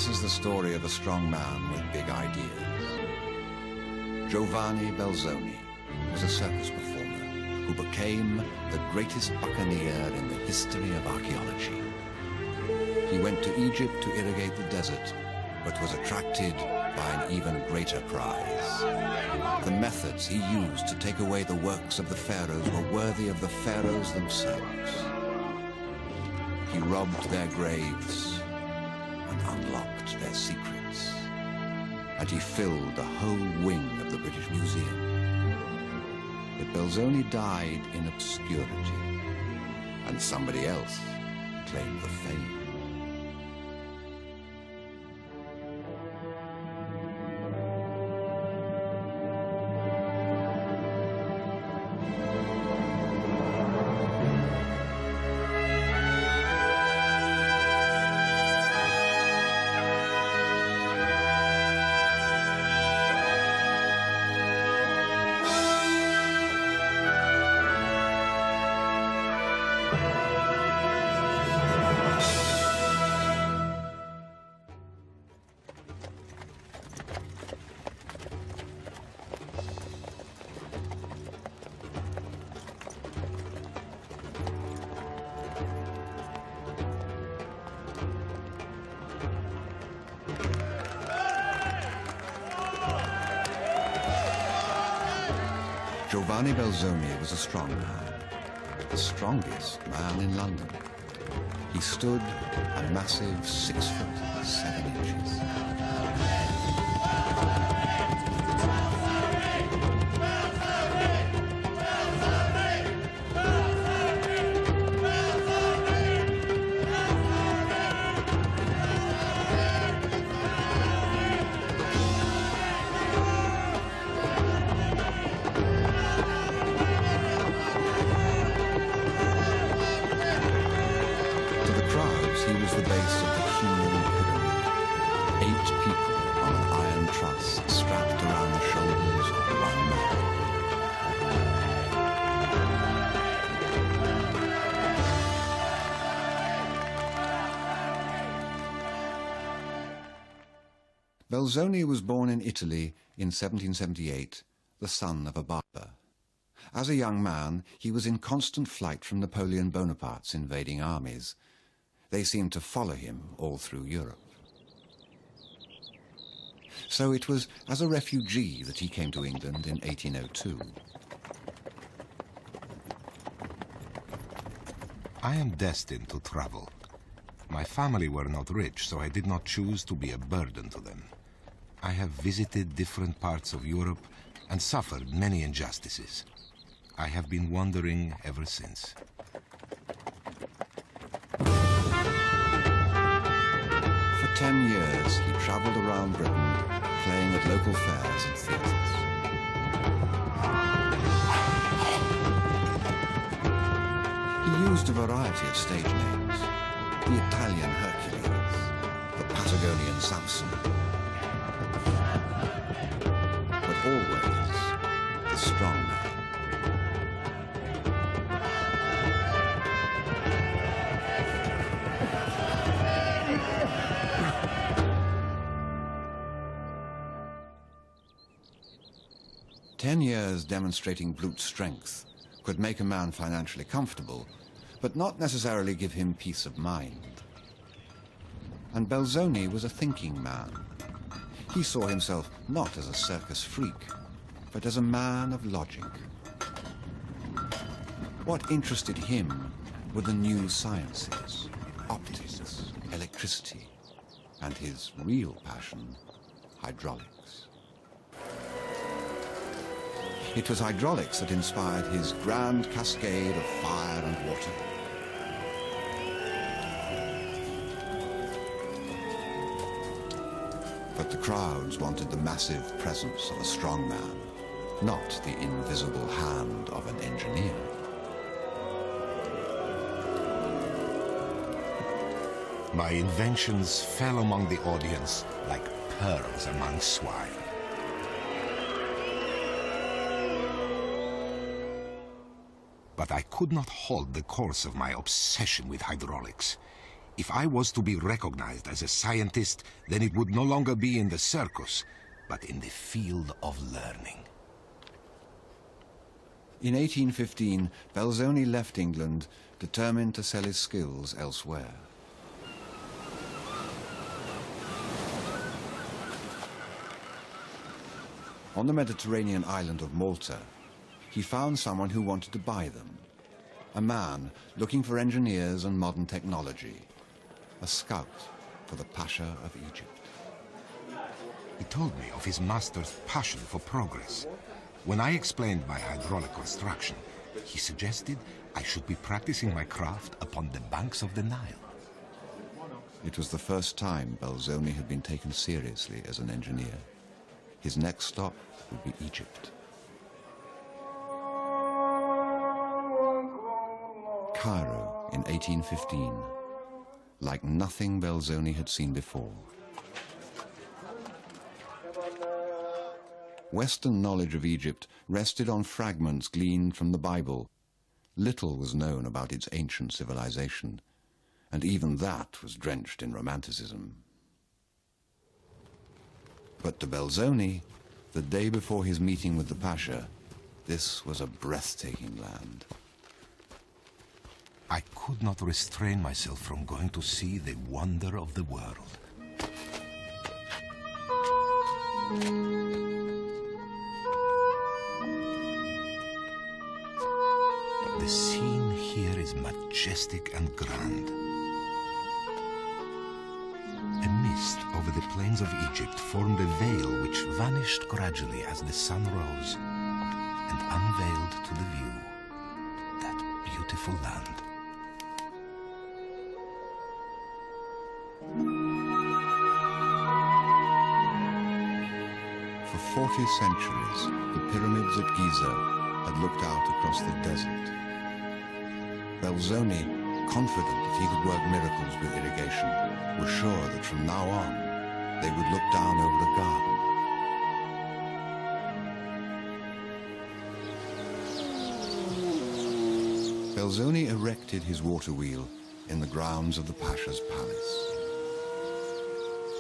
This is the story of a strong man with big ideas. Giovanni Belzoni was a circus performer who became the greatest buccaneer in the history of archaeology. He went to Egypt to irrigate the desert, but was attracted by an even greater prize. The methods he used to take away the works of the pharaohs were worthy of the pharaohs themselves. He robbed their graves and unlocked their secrets. And he filled the whole wing of the British Museum. But Belzoni died in obscurity, and somebody else claimed the fame. Giovanni Belzoni was a strong man, the strongest man in London. He stood a massive 6 foot 7 inches. He was the base of the human pyramid. 8 people on an iron truss strapped around the shoulders of one man. Belzoni was born in Italy in 1778, the son of a barber. As a young man, he was in constant flight from Napoleon Bonaparte's invading armies. They seemed to follow him all through Europe. So it was as a refugee that he came to England in 1802. I am destined to travel. My family were not rich, so I did not choose to be a burden to them. I have visited different parts of Europe and suffered many injustices. I have been wandering ever since. For 10 years, he traveled around Britain, playing at local fairs and theaters. He used a variety of stage names: the Italian Hercules, the Patagonian Samson, but always the strong man. Ten years demonstrating brute strength could make a man financially comfortable, but not necessarily give him peace of mind. And Belzoni was a thinking man. He saw himself not as a circus freak, but as a man of logic. What interested him were the new sciences, optics, electricity, and his real passion, hydraulics. It was hydraulics that inspired his grand cascade of fire and water. But the crowds wanted the massive presence of a strong man, not the invisible hand of an engineer. My inventions fell among the audience like pearls among swine. But I could not halt the course of my obsession with hydraulics. If I was to be recognized as a scientist, then it would no longer be in the circus, but in the field of learning. In 1815, Belzoni left England, determined to sell his skills elsewhere. On the Mediterranean island of Malta, he found someone who wanted to buy them. A man looking for engineers and modern technology. A scout for the Pasha of Egypt. He told me of his master's passion for progress. When I explained my hydraulic construction, he suggested I should be practicing my craft upon the banks of the Nile. It was the first time Belzoni had been taken seriously as an engineer. His next stop would be Egypt. Cairo in 1815, like nothing Belzoni had seen before. Western knowledge of Egypt rested on fragments gleaned from the Bible. Little was known about its ancient civilization, and even that was drenched in romanticism. But to Belzoni, the day before his meeting with the Pasha, this was a breathtaking land. I could not restrain myself from going to see the wonder of the world. The scene here is majestic and grand. A mist over the plains of Egypt formed a veil which vanished gradually as the sun rose and unveiled to the view that beautiful land. For 40 centuries, the pyramids at Giza had looked out across the desert. Belzoni, confident that he could work miracles with irrigation, was sure that from now on, they would look down over the garden. Belzoni erected his water wheel in the grounds of the Pasha's palace.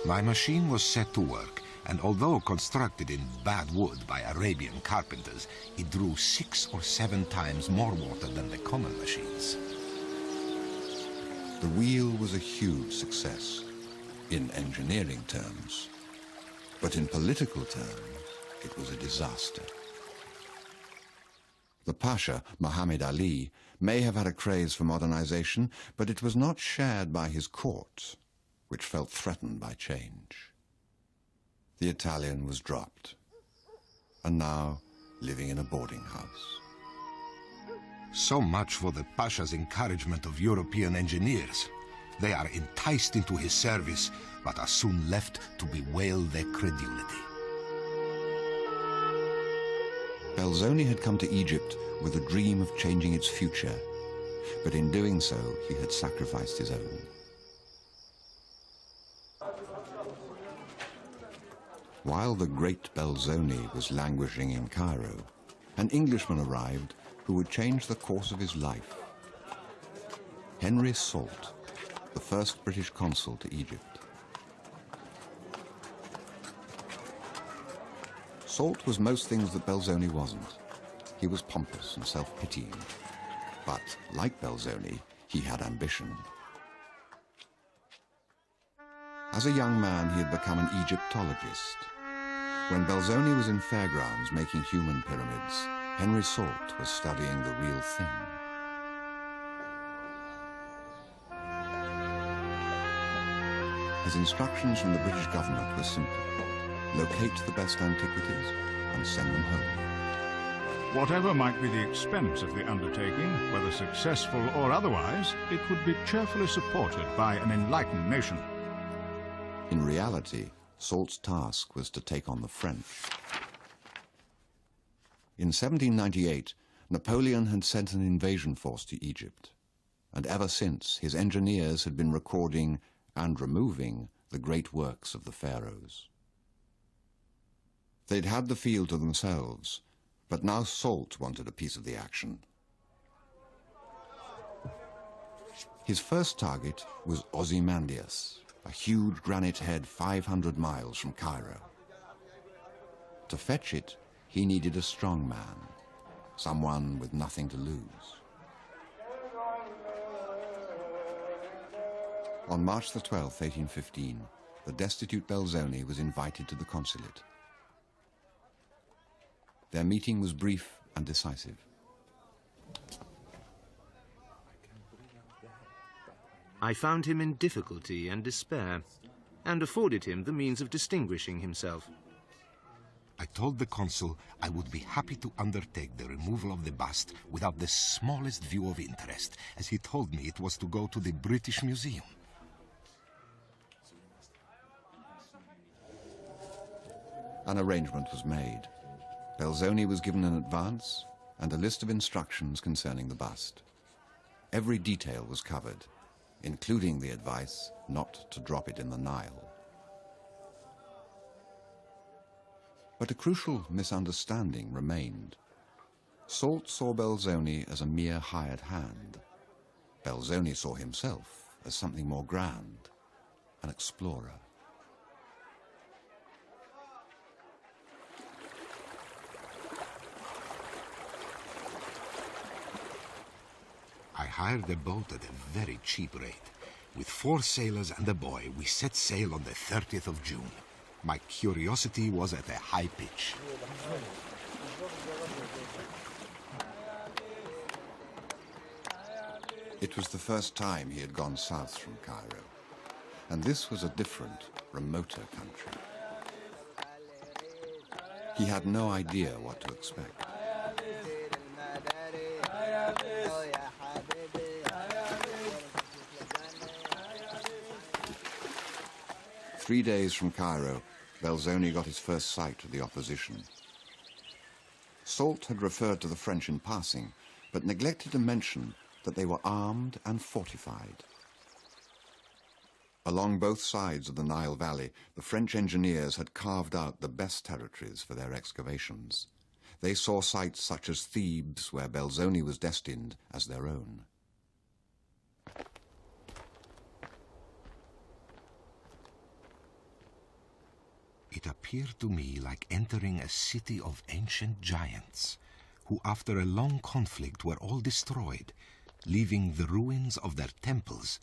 My machine was set to work, and although constructed in bad wood by Arabian carpenters, it drew 6 or 7 times more water than the common machines. The wheel was a huge success, in engineering terms. But in political terms, it was a disaster. The Pasha, Muhammad Ali, may have had a craze for modernization, but it was not shared by his court, which felt threatened by change. The Italian was dropped, and now living in a boarding house. So much for the Pasha's encouragement of European engineers. They are enticed into his service, but are soon left to bewail their credulity. Belzoni had come to Egypt with a dream of changing its future, but in doing so, he had sacrificed his own. While the great Belzoni was languishing in Cairo, an Englishman arrived who would change the course of his life. Henry Salt, the first British consul to Egypt. Salt was most things that Belzoni wasn't. He was pompous and self-pitying. But, like Belzoni, he had ambition. As a young man, he had become an Egyptologist. When Belzoni was in fairgrounds making human pyramids, Henry Salt was studying the real thing. His instructions from the British government were simple. Locate the best antiquities and send them home. Whatever might be the expense of the undertaking, whether successful or otherwise, it would be cheerfully supported by an enlightened nation. In reality, Salt's task was to take on the French. In 1798, Napoleon had sent an invasion force to Egypt, and ever since his engineers had been recording and removing the great works of the pharaohs. They'd had the field to themselves, but now Salt wanted a piece of the action. His first target was Ozymandias, a huge granite head 500 miles from Cairo. To fetch it, he needed a strong man, someone with nothing to lose. On March the 12th, 1815, the destitute Belzoni was invited to the consulate. Their meeting was brief and decisive. I found him in difficulty and despair, and afforded him the means of distinguishing himself. I told the consul I would be happy to undertake the removal of the bust without the smallest view of interest, as he told me it was to go to the British Museum. An arrangement was made. Belzoni was given an advance and a list of instructions concerning the bust. Every detail was covered, including the advice not to drop it in the Nile. But a crucial misunderstanding remained. Salt saw Belzoni as a mere hired hand. Belzoni saw himself as something more grand, an explorer. I hired a boat at a very cheap rate. With 4 sailors and a boy, we set sail on the 30th of June. My curiosity was at a high pitch. It was the first time he had gone south from Cairo, and this was a different, remoter country. He had no idea what to expect. 3 days from Cairo, Belzoni got his first sight of the opposition. Salt had referred to the French in passing, but neglected to mention that they were armed and fortified. Along both sides of the Nile Valley, the French engineers had carved out the best territories for their excavations. They saw sites such as Thebes, where Belzoni was destined, as their own. It appeared to me like entering a city of ancient giants, who after a long conflict were all destroyed, leaving the ruins of their temples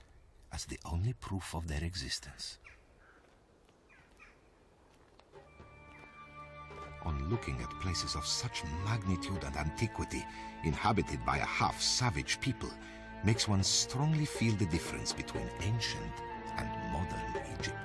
as the only proof of their existence. On looking at places of such magnitude and antiquity, inhabited by a half-savage people, makes one strongly feel the difference between ancient and modern Egypt.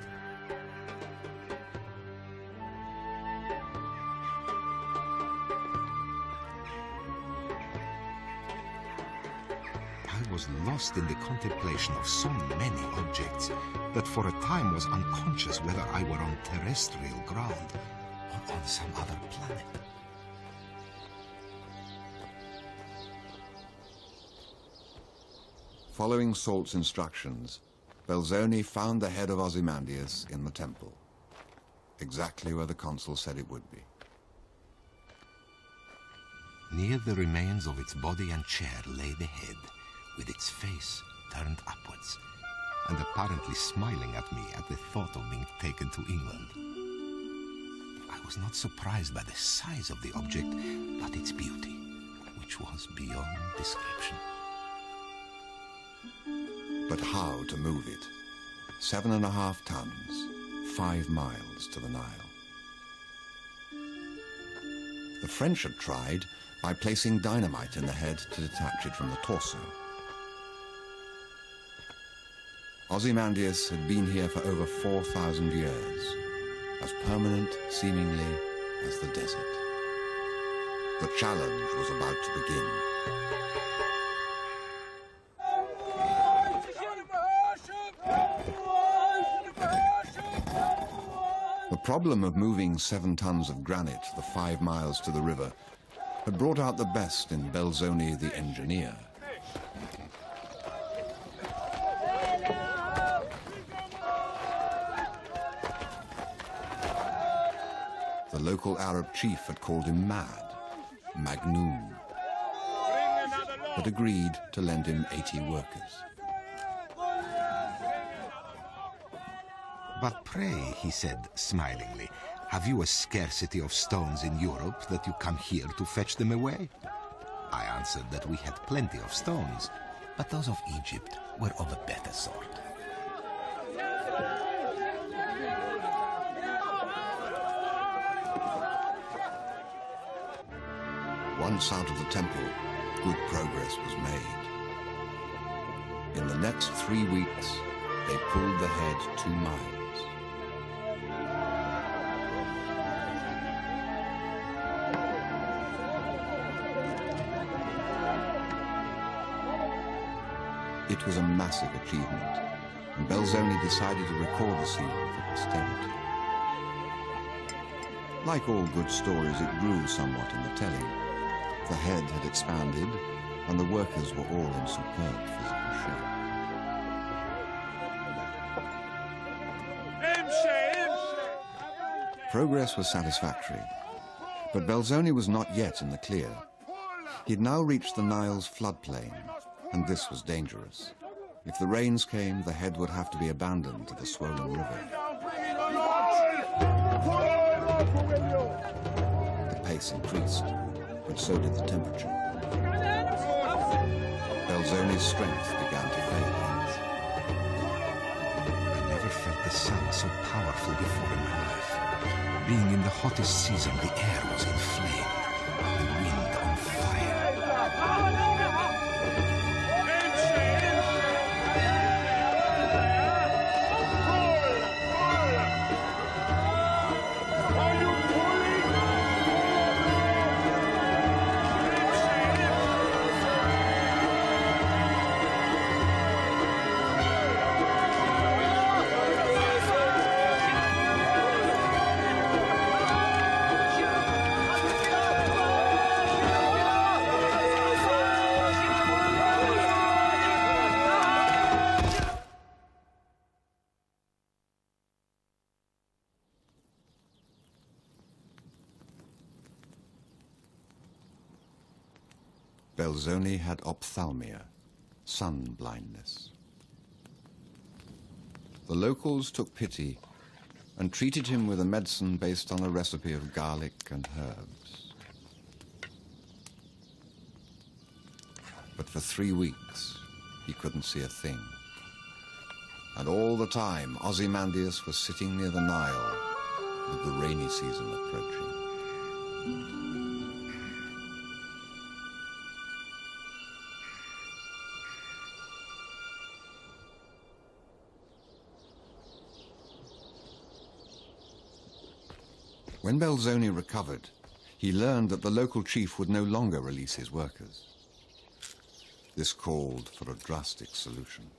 I was lost in the contemplation of so many objects that for a time was unconscious whether I were on terrestrial ground or on some other planet. Following Salt's instructions, Belzoni found the head of Ozymandias in the temple, exactly where the consul said it would be. Near the remains of its body and chair lay the head, with its face turned upwards, and apparently smiling at me at the thought of being taken to England. I was not surprised by the size of the object, but its beauty, which was beyond description. But how to move it? 7.5 tons, 5 miles to the Nile. The French had tried by placing dynamite in the head to detach it from the torso. Ozymandias had been here for over 4,000 years, as permanent, seemingly, as the desert. The challenge was about to begin. The problem of moving 7 tons of granite the 5 miles to the river had brought out the best in Belzoni the engineer. The local Arab chief had called him mad, Magnoon, but agreed to lend him 80 workers. But pray, he said smilingly, have you a scarcity of stones in Europe that you come here to fetch them away? I answered that we had plenty of stones, but those of Egypt were of a better sort. Once out of the temple, good progress was made. In the next 3 weeks, they pulled the head 2 miles. It was a massive achievement, and Belzoni decided to record the scene for posterity. Like all good stories, it grew somewhat in the telling. The head had expanded, and the workers were all in superb physical shape. Progress was satisfactory, but Belzoni was not yet in the clear. He'd now reached the Nile's floodplain, and this was dangerous. If the rains came, the head would have to be abandoned to the swollen river. The pace increased, but so did the temperature. Belzoni's strength began to fade. I never felt the sun so powerful before in my life. Being in the hottest season, the air was inflamed, the wind on fire. Belzoni had ophthalmia, sun blindness. The locals took pity and treated him with a medicine based on a recipe of garlic and herbs. But for 3 weeks, he couldn't see a thing. And all the time, Ozymandias was sitting near the Nile with the rainy season approaching. When Belzoni recovered, he learned that the local chief would no longer release his workers. This called for a drastic solution.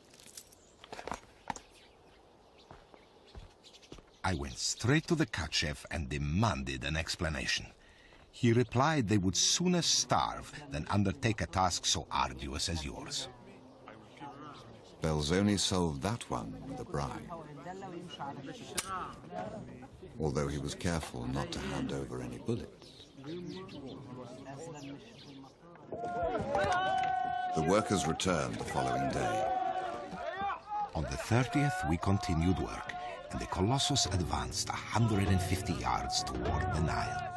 I went straight to the Kachef and demanded an explanation. He replied they would sooner starve than undertake a task so arduous as yours. Belzoni solved that one with a bribe, although he was careful not to hand over any bullets. The workers returned the following day. On the 30th, we continued work, and the Colossus advanced 150 yards toward the Nile.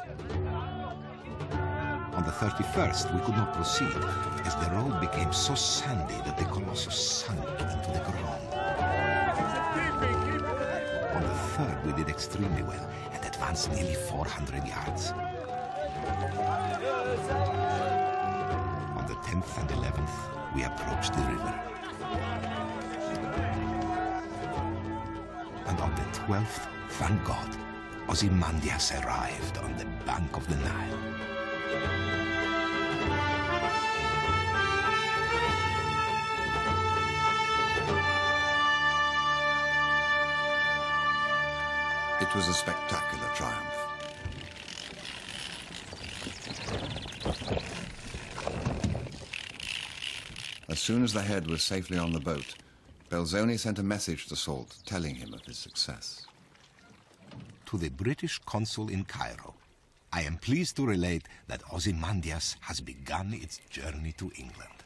On the 31st, we could not proceed, as the road became so sandy that the Colossus sunk into the ground. On the 3rd, we did extremely well, and advanced nearly 400 yards. On the 10th and 11th, we approached the river. And on the 12th, thank God, Ozymandias arrived on the bank of the Nile. It was a spectacular triumph. As soon as the head was safely on the boat, Belzoni sent a message to Salt telling him of his success. To the British consul in Cairo, I am pleased to relate that Ozymandias has begun its journey to England.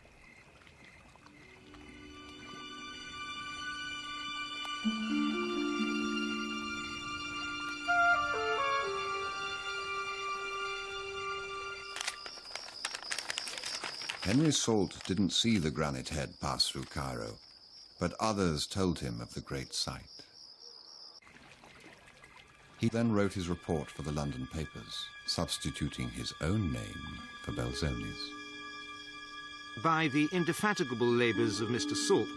Henry Salt didn't see the granite head pass through Cairo, but others told him of the great sight. He then wrote his report for the London papers, substituting his own name for Belzoni's. By the indefatigable labours of Mr. Salt,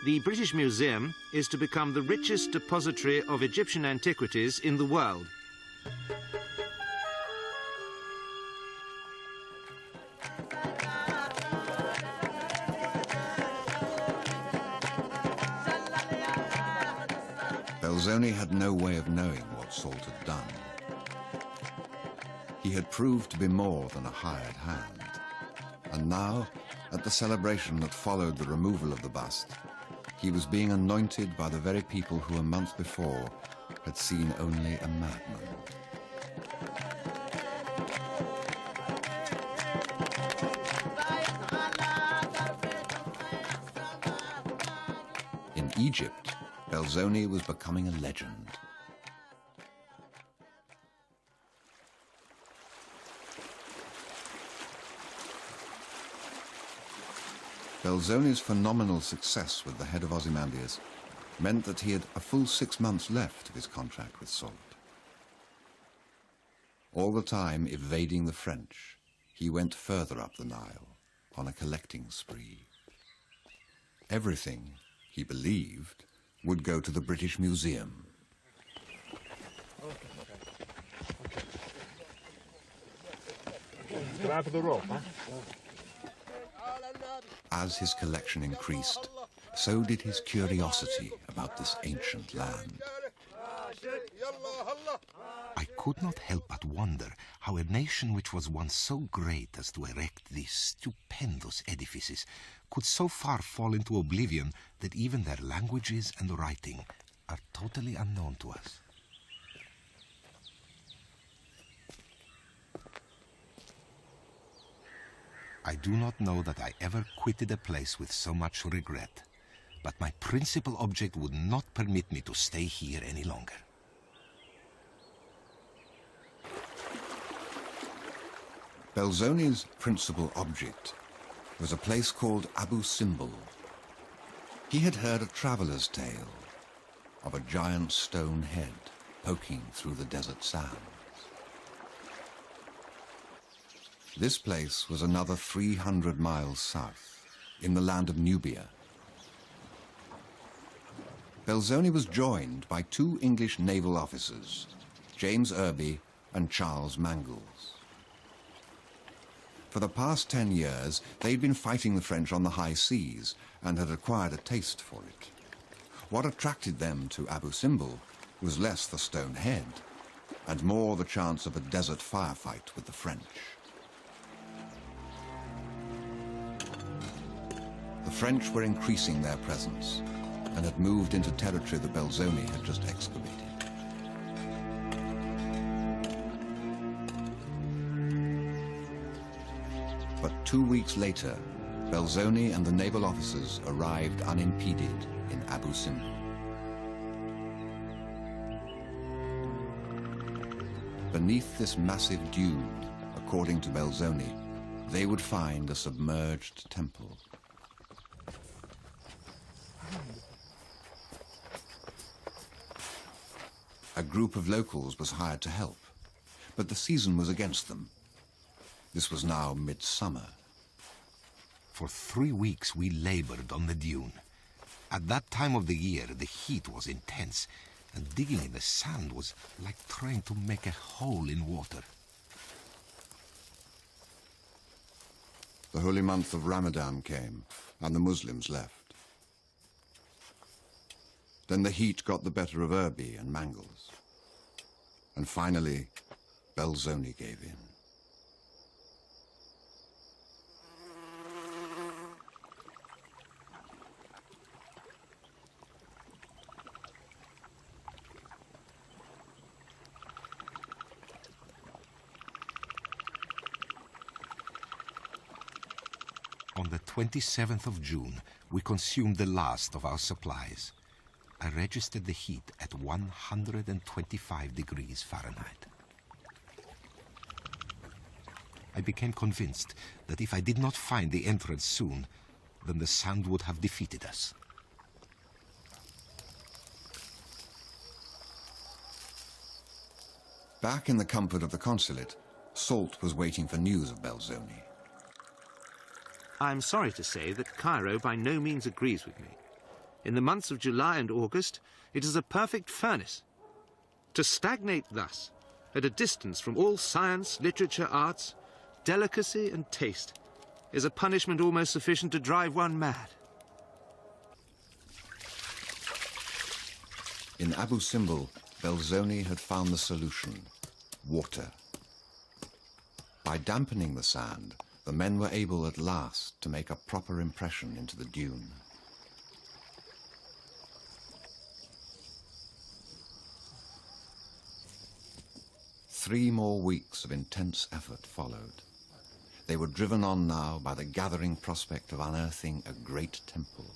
the British Museum is to become the richest depository of Egyptian antiquities in the world. Belzoni had no way of knowing what Salt had done. He had proved to be more than a hired hand. And now, at the celebration that followed the removal of the bust, he was being anointed by the very people who a month before had seen only a madman. In Egypt, Belzoni was becoming a legend. Belzoni's phenomenal success with the head of Ozymandias meant that he had a full 6 months left of his contract with Salt. All the time evading the French, he went further up the Nile on a collecting spree. Everything, he believed, would go to the British Museum. Grab the rope, huh? As his collection increased, so did his curiosity about this ancient land. I could not help but wonder how a nation which was once so great as to erect these stupendous edifices could so far fall into oblivion that even their languages and writing are totally unknown to us. I do not know that I ever quitted a place with so much regret, but my principal object would not permit me to stay here any longer. Belzoni's principal object was a place called Abu Simbel. He had heard a traveller's tale of a giant stone head poking through the desert sands. This place was another 300 miles south, in the land of Nubia. Belzoni was joined by 2 English naval officers, James Irby and Charles Mangles. For the past 10 years, they'd been fighting the French on the high seas and had acquired a taste for it. What attracted them to Abu Simbel was less the stone head and more the chance of a desert firefight with the French. The French were increasing their presence and had moved into territory that Belzoni had just excavated. But 2 weeks later, Belzoni and the naval officers arrived unimpeded in Abu Simbel. Beneath this massive dune, according to Belzoni, they would find a submerged temple. A group of locals was hired to help, but the season was against them. This was now midsummer. For 3 weeks we labored on the dune. At that time of the year, the heat was intense, and digging in the sand was like trying to make a hole in water. The holy month of Ramadan came, and the Muslims left. Then the heat got the better of Irby and Mangles. And finally, Belzoni gave in. On the 27th of June, we consumed the last of our supplies. I registered the heat at 125 degrees Fahrenheit. I became convinced that if I did not find the entrance soon, then the sand would have defeated us. Back in the comfort of the consulate, Soult was waiting for news of Belzoni. I'm sorry to say that Cairo by no means agrees with me. In the months of July and August, it is a perfect furnace. To stagnate thus, at a distance from all science, literature, arts, delicacy and taste, is a punishment almost sufficient to drive one mad. In Abu Simbel, Belzoni had found the solution: water. By dampening the sand, the men were able at last to make a proper impression into the dune. Three more weeks of intense effort followed. They were driven on now by the gathering prospect of unearthing a great temple.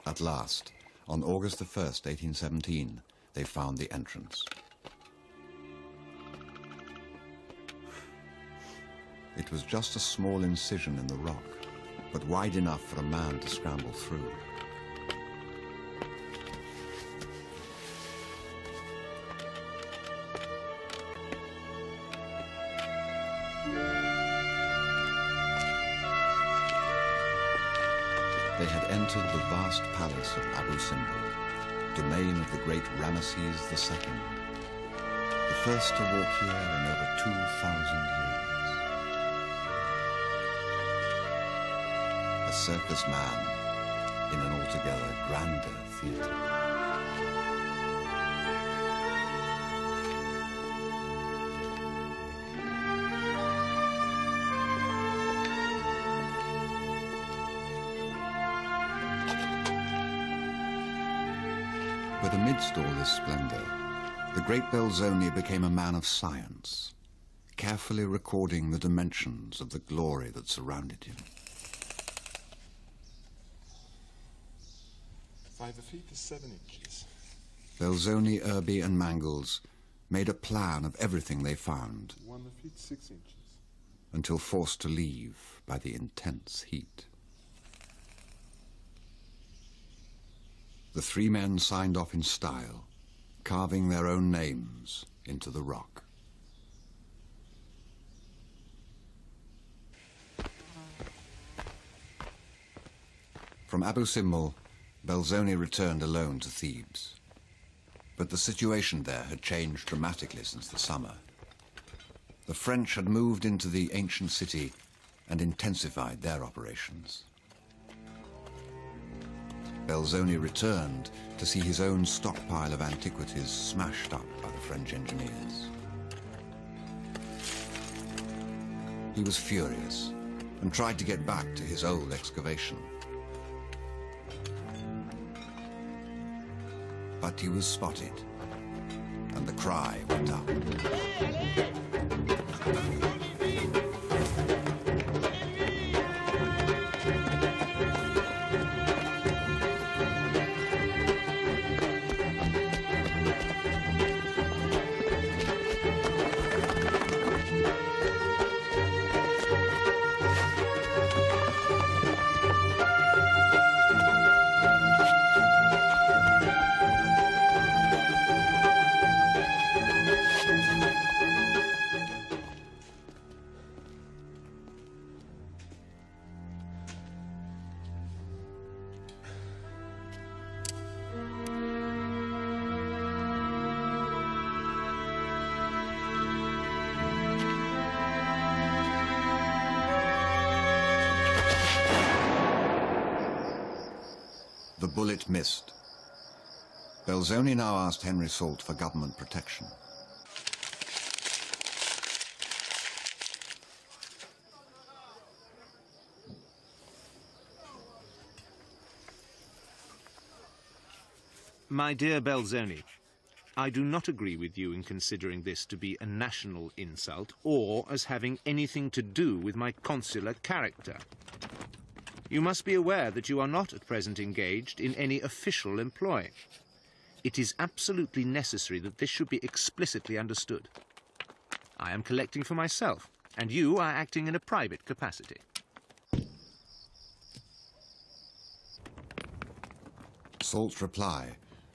At last, on August the 1st, 1817, they found the entrance. It was just a small incision in the rock, but wide enough for a man to scramble through. They had entered the vast palace of Abu Simbel, domain of the great Ramesses II, the first to walk here in over 2,000 years. A circus man in an altogether grander theatre. But amidst all this splendor, the great Belzoni became a man of science, carefully recording the dimensions of the glory that surrounded him. 5 feet is 7 inches. Belzoni, Irby, and Mangles made a plan of everything they found 1 feet 6 inches. until forced to leave by the intense heat. The three men signed off in style, carving their own names into the rock. From Abu Simbel, Belzoni returned alone to Thebes. But the situation there had changed dramatically since the summer. The French had moved into the ancient city and intensified their operations. Belzoni returned to see his own stockpile of antiquities smashed up by the French engineers. He was furious and tried to get back to his old excavation. But he was spotted, and the cry went up. The bullet missed. Belzoni now asked Henry Soult for government protection. My dear Belzoni, I do not agree with you in considering this to be a national insult or as having anything to do with my consular character. You must be aware that you are not at present engaged in any official employ. It is absolutely necessary that this should be explicitly understood. I am collecting for myself, and you are acting in a private capacity. Salt's reply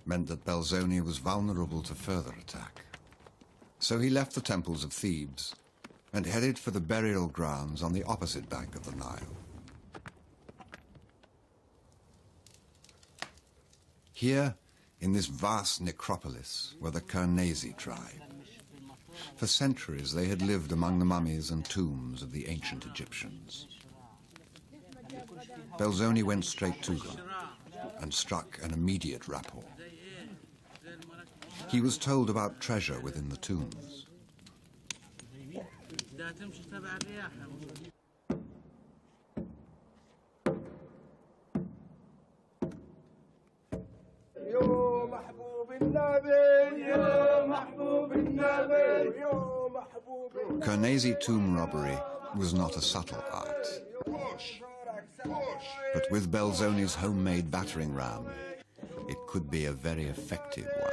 meant that Belzoni was vulnerable to further attack. So he left the temples of Thebes and headed for the burial grounds on the opposite bank of the Nile. Here, in this vast necropolis, were the Kernesi tribe. For centuries, they had lived among the mummies and tombs of the ancient Egyptians. Belzoni went straight to them and struck an immediate rapport. He was told about treasure within the tombs. Kernesi tomb robbery was not a subtle art. But with Belzoni's homemade battering ram, it could be a very effective one.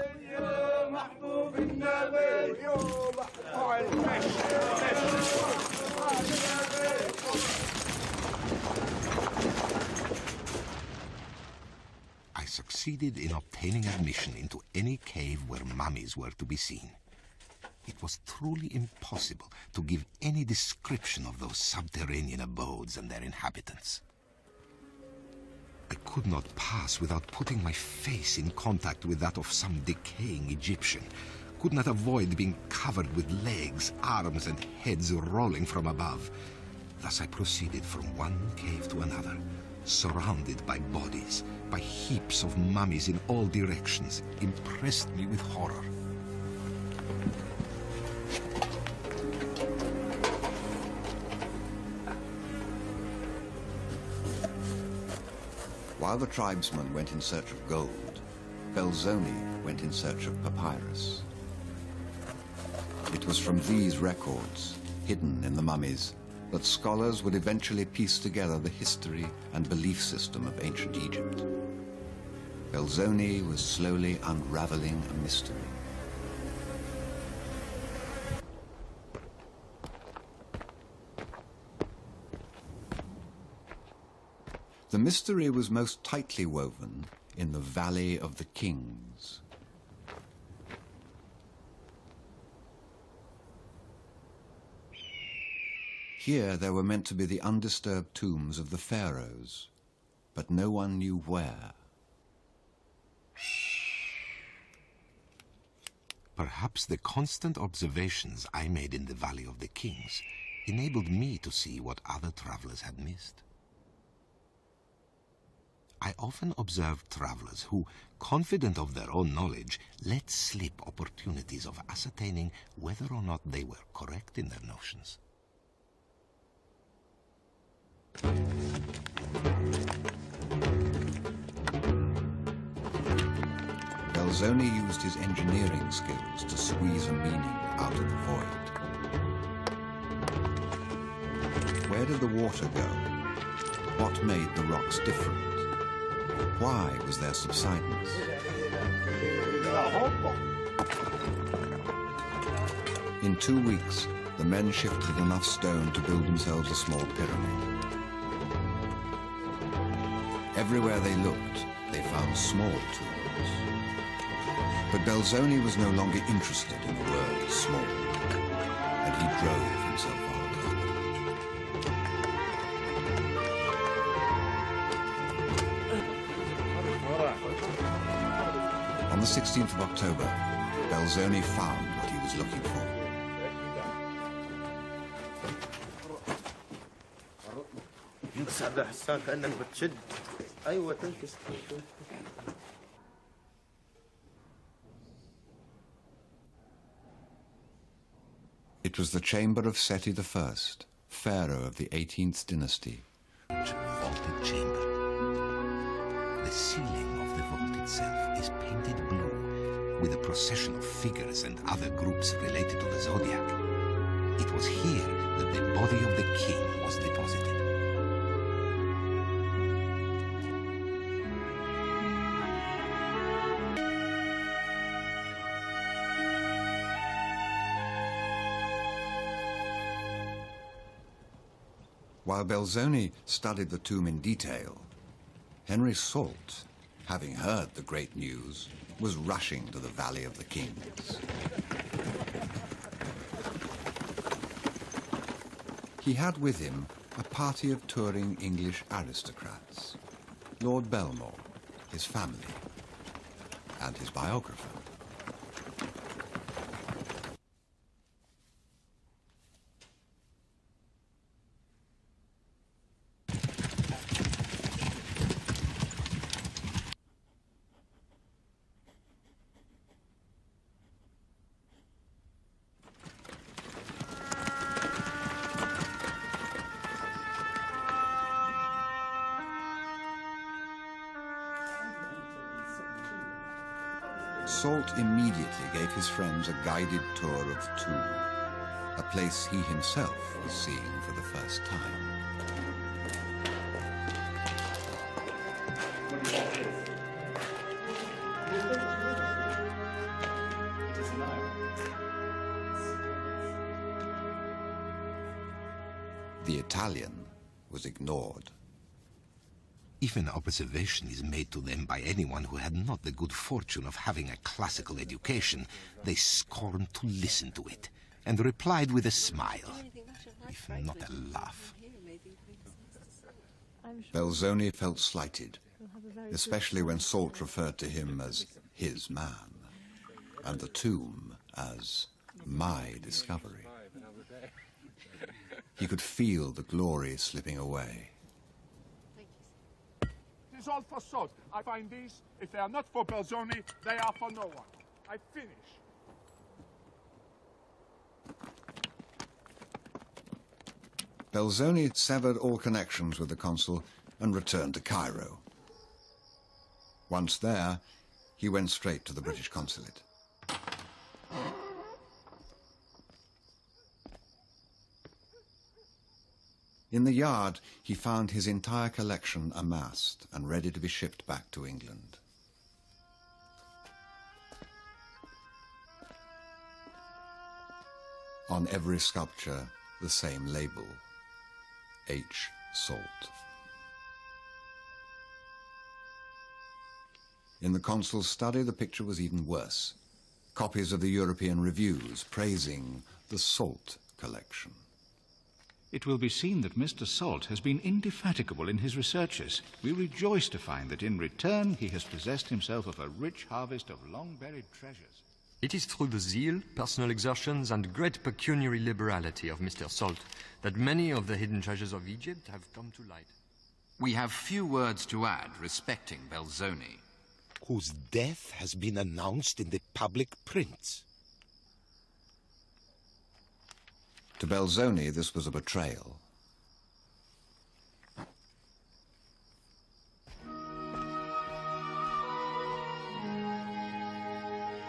I succeeded in obtaining admission into any cave where mummies were to be seen. It was truly impossible to give any description of those subterranean abodes and their inhabitants. I could not pass without putting my face in contact with that of some decaying Egyptian, could not avoid being covered with legs, arms, and heads rolling from above. Thus I proceeded from one cave to another, surrounded by bodies, by heaps of mummies in all directions, impressed me with horror. While the tribesmen went in search of gold, Belzoni went in search of papyrus. It was from these records, hidden in the mummies, that scholars would eventually piece together the history and belief system of ancient Egypt. Belzoni was slowly unraveling a mystery. The mystery was most tightly woven in the Valley of the Kings. Here there were meant to be the undisturbed tombs of the pharaohs, but no one knew where. Perhaps the constant observations I made in the Valley of the Kings enabled me to see what other travelers had missed. I often observed travelers who, confident of their own knowledge, let slip opportunities of ascertaining whether or not they were correct in their notions. Belzoni used his engineering skills to squeeze a meaning out of the void. Where did the water go? What made the rocks different? Why was there subsidence? In 2 weeks, the men shifted enough stone to build themselves a small pyramid. Everywhere they looked, they found small tombs. But Belzoni was no longer interested in the word small, and he drove himself on. On the 16th of October, Belzoni found what he was looking for. It was the chamber of Seti I, pharaoh of the 18th dynasty. Vaulted chamber. The ceiling of the vault itself is painted blue, with a procession of figures and other groups related to the zodiac. It was here that the body of the king was deposited. While Belzoni studied the tomb in detail, Henry Salt, having heard the great news, was rushing to the Valley of the Kings. He had with him a party of touring English aristocrats, Lord Belmore, his family, and his biographer. Salt immediately gave his friends a guided tour of the tomb, a place he himself was seeing for the first time. The Italian was ignored. If an observation is made to them by anyone who had not the good fortune of having a classical education, they scorned to listen to it, and replied with a smile, if not a laugh. Belzoni felt slighted, especially when Salt referred to him as his man, and the tomb as my discovery. He could feel the glory slipping away. It's all for Salt. I find these. If they are not for Belzoni, they are for no one. I finish. Belzoni severed all connections with the consul and returned to Cairo. Once there, he went straight to the British consulate. In the yard, he found his entire collection amassed and ready to be shipped back to England. On every sculpture, the same label, H. Salt. In the consul's study, the picture was even worse. Copies of the European reviews praising the Salt collection. It will be seen that Mr. Salt has been indefatigable in his researches. We rejoice to find that in return he has possessed himself of a rich harvest of long-buried treasures. It is through the zeal, personal exertions, and great pecuniary liberality of Mr. Salt that many of the hidden treasures of Egypt have come to light. We have few words to add respecting Belzoni, whose death has been announced in the public prints. To Belzoni, this was a betrayal.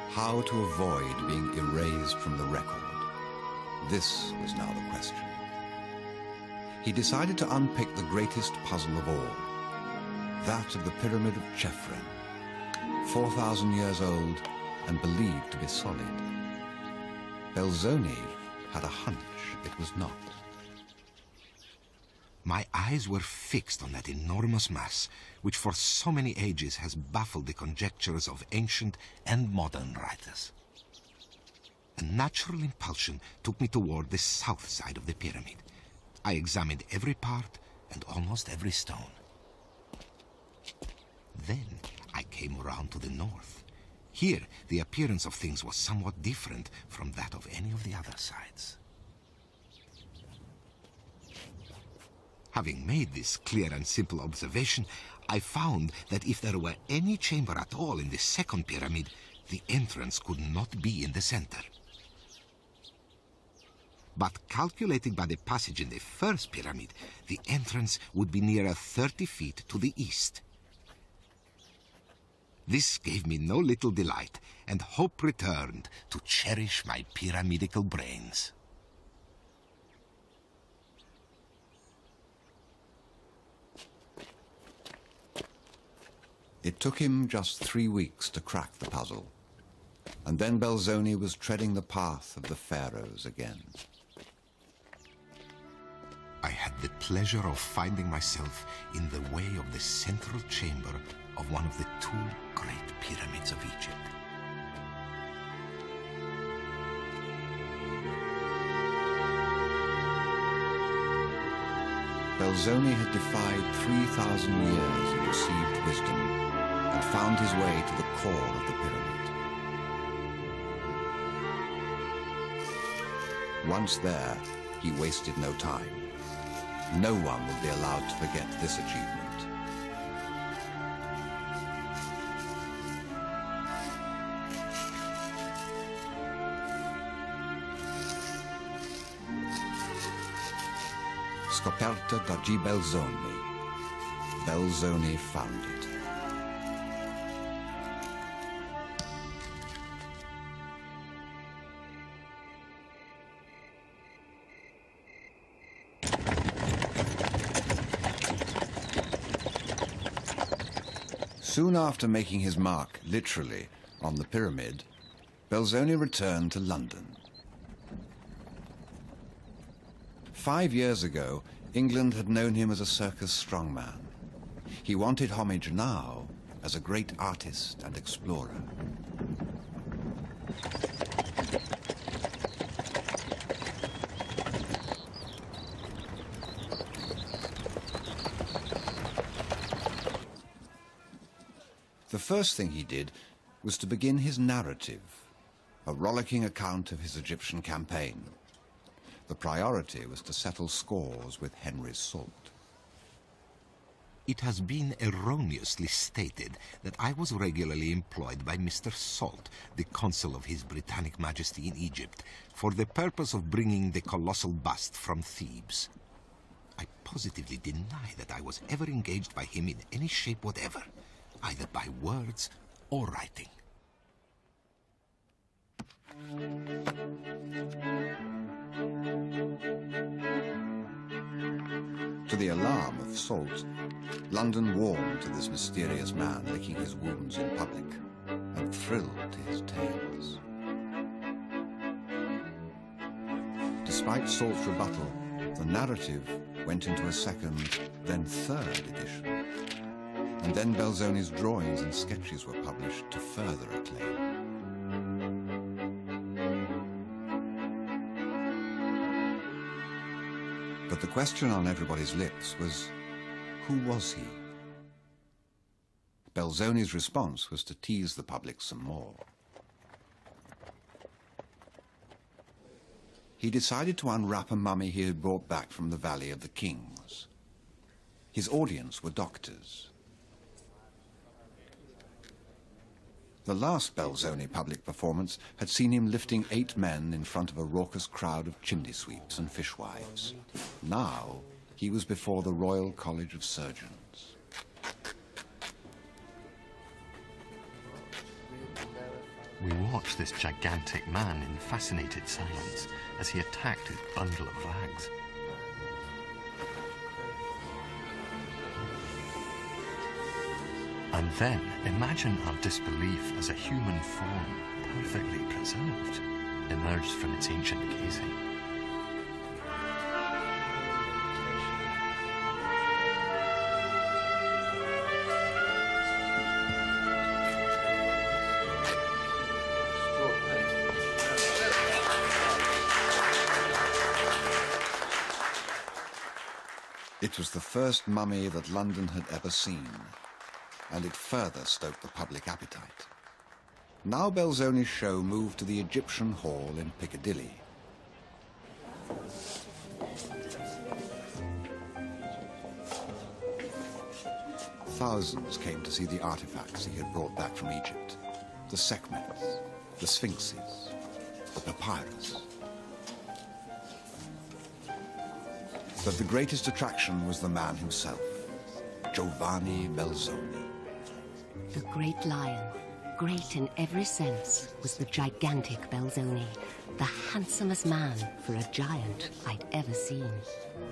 How to avoid being erased from the record? This was now the question. He decided to unpick the greatest puzzle of all, that of the Pyramid of Chephren, 4,000 years old and believed to be solid. Belzoni had a hunch it was not. My eyes were fixed on that enormous mass, which for so many ages has baffled the conjectures of ancient and modern writers. A natural impulsion took me toward the south side of the pyramid. I examined every part and almost every stone. Then I came around to the north. Here, the appearance of things was somewhat different from that of any of the other sides. Having made this clear and simple observation, I found that if there were any chamber at all in the second pyramid, the entrance could not be in the center. But calculating by the passage in the first pyramid, the entrance would be nearer 30 feet to the east. This gave me no little delight, and hope returned to cherish my pyramidical brains. It took him just 3 weeks to crack the puzzle, and then Belzoni was treading the path of the pharaohs again. I had the pleasure of finding myself in the way of the central chamber of one of the two great pyramids of Egypt. Belzoni had defied 3,000 years of received wisdom and found his way to the core of the pyramid. Once there, he wasted no time. No one would be allowed to forget this achievement. Scoperta dagli Belzoni. Belzoni found it. Soon after making his mark, literally, on the pyramid, Belzoni returned to London. 5 years ago, England had known him as a circus strongman. He wanted homage now as a great artist and explorer. The first thing he did was to begin his narrative, a rollicking account of his Egyptian campaign. The priority was to settle scores with Henry's Salt. It has been erroneously stated that I was regularly employed by Mr. Salt, the consul of His Britannic Majesty in Egypt, for the purpose of bringing the colossal bust from Thebes. I positively deny that I was ever engaged by him in any shape whatever, either by words or writing. To the alarm of Salt, London warmed to this mysterious man licking his wounds in public and thrilled to his tales. Despite Salt's rebuttal, the narrative went into a second, then third edition. And then Belzoni's drawings and sketches were published to further acclaim. But the question on everybody's lips was, who was he? Belzoni's response was to tease the public some more. He decided to unwrap a mummy he had brought back from the Valley of the Kings. His audience were doctors. The last Belzoni public performance had seen him lifting 8 men in front of a raucous crowd of chimney sweeps and fishwives. Now, he was before the Royal College of Surgeons. We watched this gigantic man in fascinated silence as he attacked his bundle of rags. And then imagine our disbelief as a human form, perfectly preserved, emerged from its ancient casing. It was the first mummy that London had ever seen, and it further stoked the public appetite. Now Belzoni's show moved to the Egyptian Hall in Piccadilly. Thousands came to see the artifacts he had brought back from Egypt. The Sekhmets, the Sphinxes, the papyrus. But the greatest attraction was the man himself, Giovanni Belzoni. The great lion, great in every sense, was the gigantic Belzoni, the handsomest man for a giant I'd ever seen.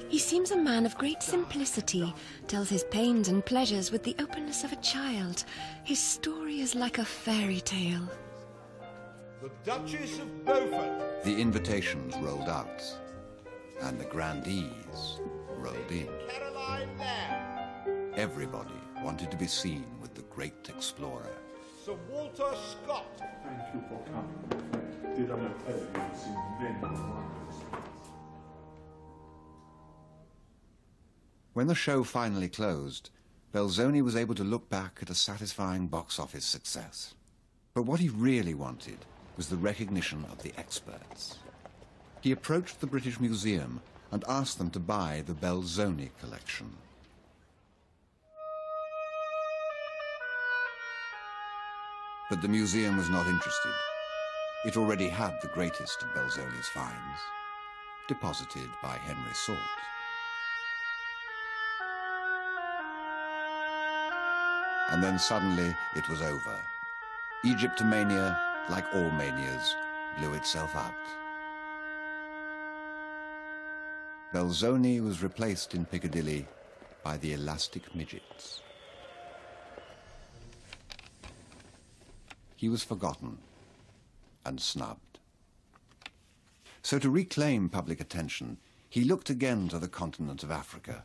He seems a man of great simplicity, tells his pains and pleasures with the openness of a child. His story is like a fairy tale. The Duchess of Beaufort. The invitations rolled out, and the grandees rolled in. Everybody wanted to be seen with the great explorer. Sir Walter Scott. Thank you for coming, my friend. Did I not tell you you've seen many wonders? When the show finally closed, Belzoni was able to look back at a satisfying box office success. But what he really wanted was the recognition of the experts. He approached the British Museum and asked them to buy the Belzoni collection. But the museum was not interested. It already had the greatest of Belzoni's finds, deposited by Henry Salt. And then suddenly it was over. Egyptomania, like all manias, blew itself out. Belzoni was replaced in Piccadilly by the elastic midgets. He was forgotten and snubbed. So to reclaim public attention, he looked again to the continent of Africa.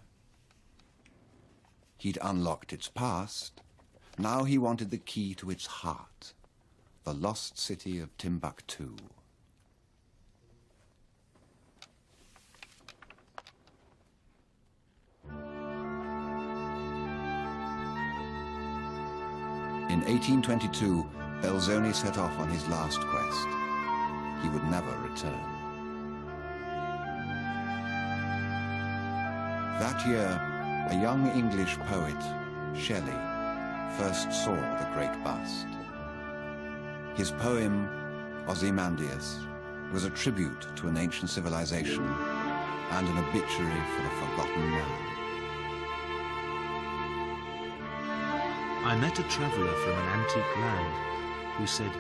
He'd unlocked its past. Now he wanted the key to its heart, the lost city of Timbuktu. In 1822, Belzoni set off on his last quest. He would never return. That year, a young English poet, Shelley, first saw the great bust. His poem, Ozymandias, was a tribute to an ancient civilization and an obituary for a forgotten man. I met a traveller from an antique land who said,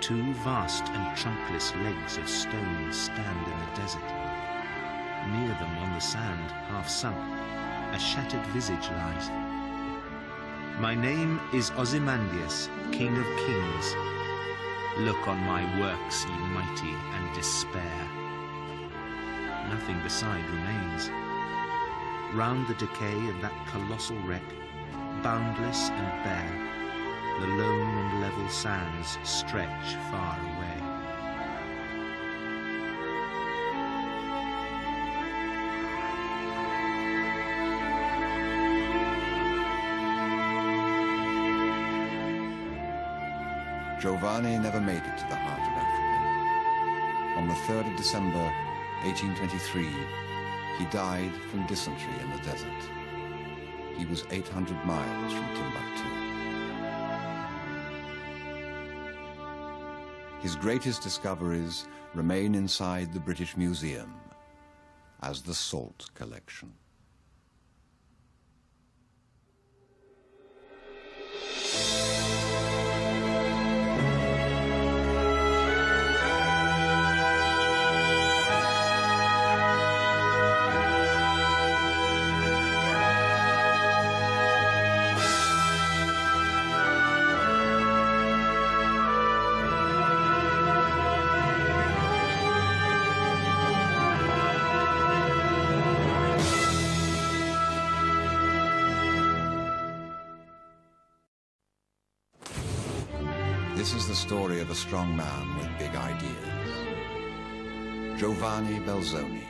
"Two vast and trunkless legs of stone stand in the desert. Near them on the sand, half sunk, a shattered visage lies. My name is Ozymandias, King of Kings. Look on my works, ye mighty, and despair. Nothing beside remains. Round the decay of that colossal wreck, boundless and bare, the lone and level sands stretch far away." Giovanni never made it to the heart of Africa. On the 3rd of December, 1823, he died from dysentery in the desert. He was 800 miles from Timbuktu. His greatest discoveries remain inside the British Museum as the Salt Collection. This is the story of a strong man with big ideas. Giovanni Belzoni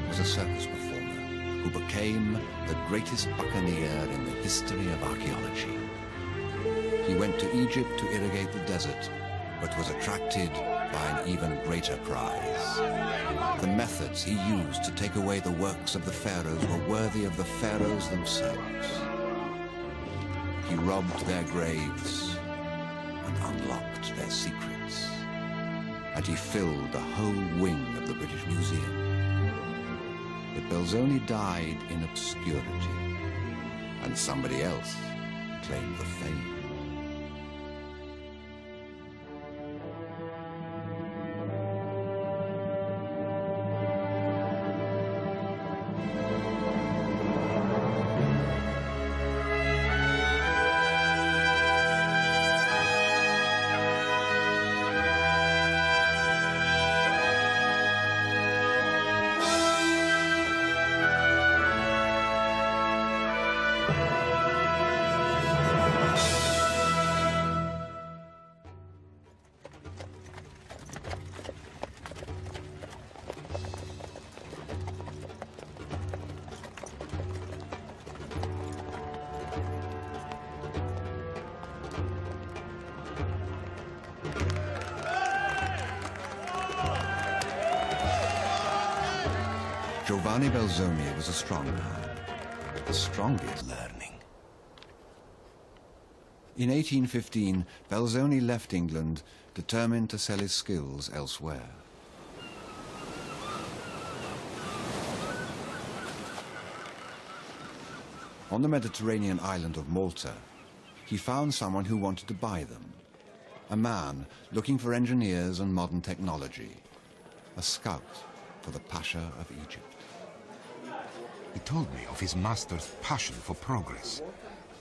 was a circus performer who became the greatest buccaneer in the history of archaeology. He went to Egypt to irrigate the desert, but was attracted by an even greater prize. The methods he used to take away the works of the pharaohs were worthy of the pharaohs themselves. He robbed their graves and unlocked their secrets. And he filled the whole wing of the British Museum. But Belzoni died in obscurity, and somebody else claimed the fame. Giovanni Belzoni was a strong man, the strongest learning. In 1815, Belzoni left England, determined to sell his skills elsewhere. On the Mediterranean island of Malta, he found someone who wanted to buy them. A man looking for engineers and modern technology. A scout for the Pasha of Egypt. He told me of his master's passion for progress.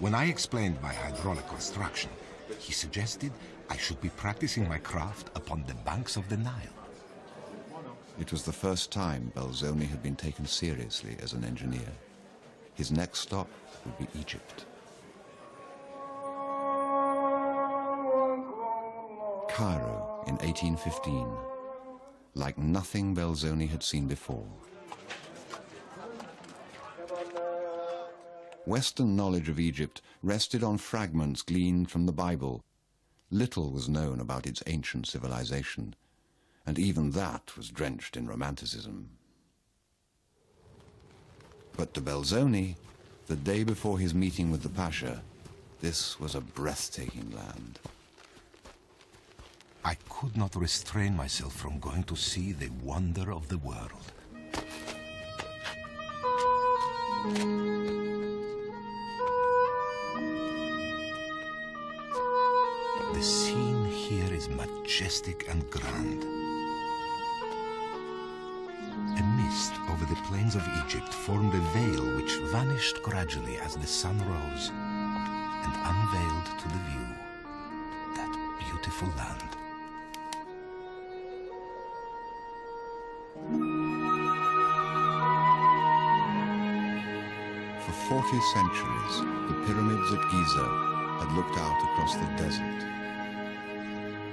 When I explained my hydraulic construction, he suggested I should be practicing my craft upon the banks of the Nile. It was the first time Belzoni had been taken seriously as an engineer. His next stop would be Egypt. Cairo in 1815, like nothing Belzoni had seen before. Western knowledge of Egypt rested on fragments gleaned from the Bible. Little was known about its ancient civilization, and even that was drenched in romanticism. But to Belzoni, the day before his meeting with the Pasha, this was a breathtaking land. I could not restrain myself from going to see the wonder of the world. The scene here is majestic and grand. A mist over the plains of Egypt formed a veil which vanished gradually as the sun rose and unveiled to the view that beautiful land. For 40 centuries, the pyramids at Giza had looked out across the desert.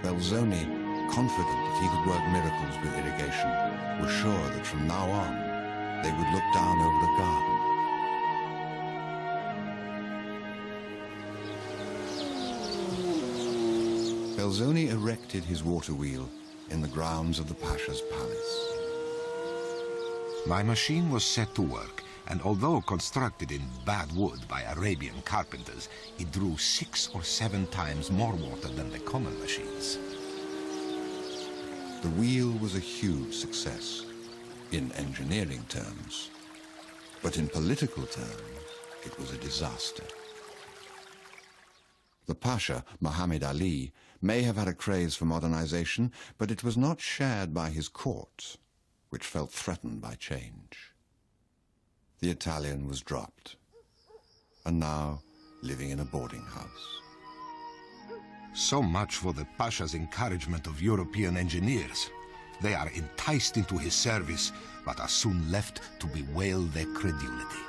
Belzoni, confident that he could work miracles with irrigation, was sure that from now on, they would look down over the garden. Belzoni erected his water wheel in the grounds of the Pasha's palace. My machine was set to work, and although constructed in bad wood by Arabian carpenters, it drew 6 or 7 times more water than the common machines. The wheel was a huge success, in engineering terms. But in political terms, it was a disaster. The Pasha, Muhammad Ali, may have had a craze for modernization, but it was not shared by his court, which felt threatened by change. The Italian was dropped, and now living in a boarding house. So much for the Pasha's encouragement of European engineers. They are enticed into his service, but are soon left to bewail their credulity.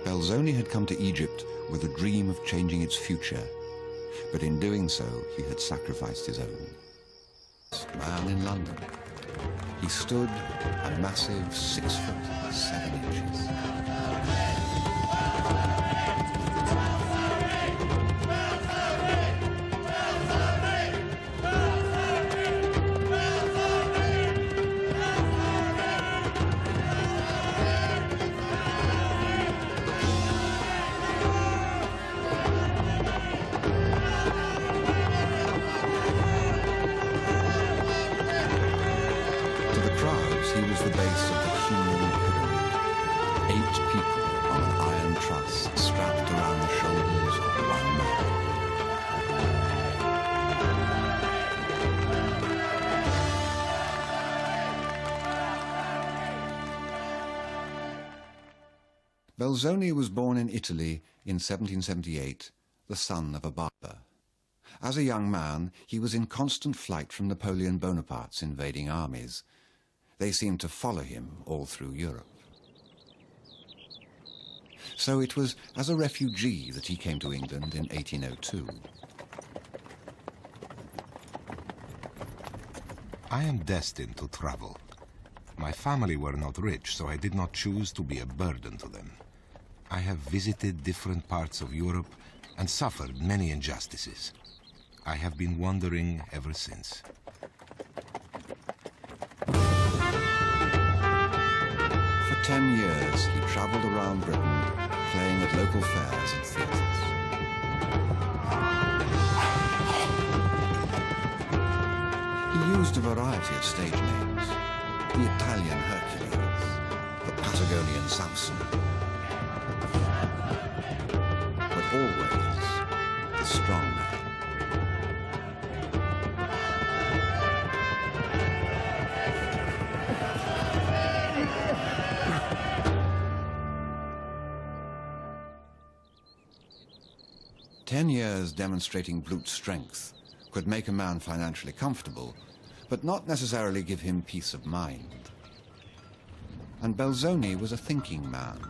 Belzoni had come to Egypt with a dream of changing its future, but in doing so, he had sacrificed his own. Man in London. He stood a massive 6 foot 7 inches. He was the base of the human pyramid. 8 people on an iron truss strapped around the shoulders of one man. Belzoni was born in Italy in 1778, the son of a barber. As a young man, he was in constant flight from Napoleon Bonaparte's invading armies. They seemed to follow him all through Europe. So it was as a refugee that he came to England in 1802. I am destined to travel. My family were not rich, so I did not choose to be a burden to them. I have visited different parts of Europe and suffered many injustices. I have been wandering ever since. 10 years, he traveled around Britain, playing at local fairs and theaters. He used a variety of stage names: the Italian Hercules, the Patagonian Samson, but always the strong man. "10 years demonstrating brute strength could make a man financially comfortable, but not necessarily give him peace of mind. And Belzoni was a thinking man.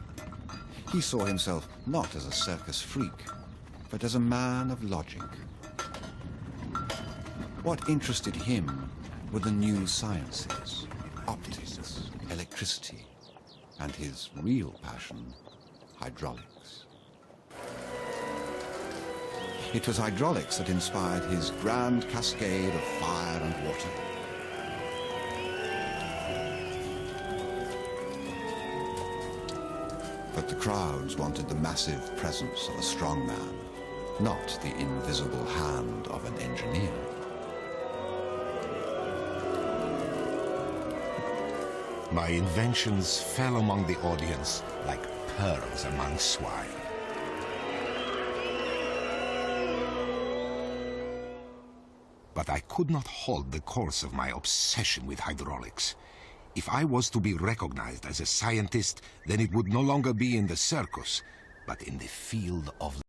He saw himself not as a circus freak, but as a man of logic. What interested him were the new sciences, optics, electricity, and his real passion, hydraulics. It was hydraulics that inspired his grand cascade of fire and water. But the crowds wanted the massive presence of a strong man, not the invisible hand of an engineer. My inventions fell among the audience like pearls among swine. But I could not halt the course of my obsession with hydraulics. If I was to be recognized as a scientist, then it would no longer be in the circus, but in the field of